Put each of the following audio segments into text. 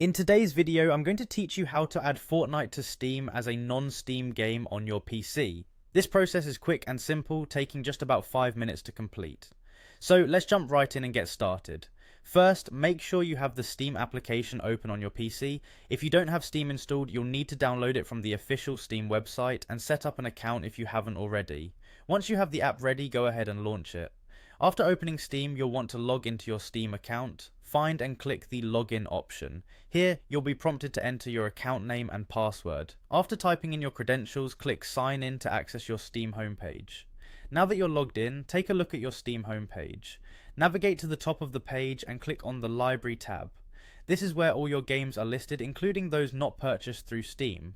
In today's video, I'm going to teach you how to add Fortnite to Steam as a non-Steam game on your PC. This process is quick and simple, taking just about 5 minutes to complete. So let's jump right in and get started. First, make sure you have the Steam application open on your PC. If you don't have Steam installed, you'll need to download it from the official Steam website and set up an account if you haven't already. Once you have the app ready, go ahead and launch it. After opening Steam, you'll want to log into your Steam account. Find and click the login option. Here, you'll be prompted to enter your account name and password. After typing in your credentials, click sign in to access your Steam homepage. Now that you're logged in, take a look at your Steam homepage. Navigate to the top of the page and click on the library tab. This is where all your games are listed, including those not purchased through Steam.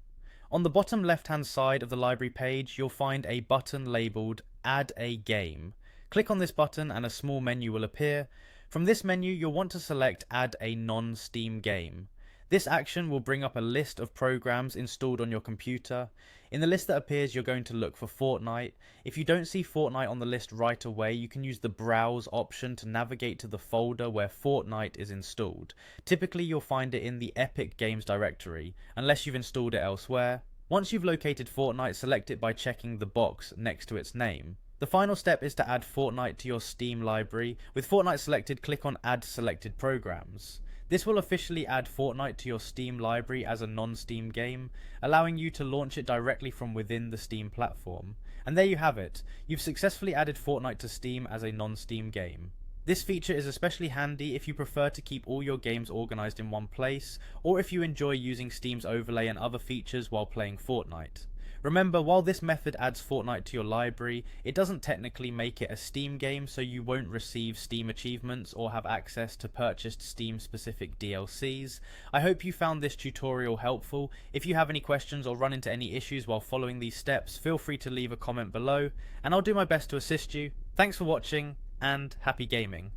On the bottom left hand side of the library page, you'll find a button labelled Add a Game. Click on this button and a small menu will appear. From this menu, you'll want to select Add a non-Steam game. This action will bring up a list of programs installed on your computer. In the list that appears, you're going to look for Fortnite. If you don't see Fortnite on the list right away, you can use the Browse option to navigate to the folder where Fortnite is installed. Typically, you'll find it in the Epic Games directory, unless you've installed it elsewhere. Once you've located Fortnite, select it by checking the box next to its name. The final step is to add Fortnite to your Steam library. With Fortnite selected, click on Add Selected Programs. This will officially add Fortnite to your Steam library as a non-Steam game, allowing you to launch it directly from within the Steam platform. And there you have it. You've successfully added Fortnite to Steam as a non-Steam game. This feature is especially handy if you prefer to keep all your games organized in one place, or if you enjoy using Steam's overlay and other features while playing Fortnite. Remember, while this method adds Fortnite to your library, it doesn't technically make it a Steam game, so you won't receive Steam achievements or have access to purchased Steam-specific DLCs. I hope you found this tutorial helpful. If you have any questions or run into any issues while following these steps, feel free to leave a comment below, and I'll do my best to assist you. Thanks for watching, and happy gaming.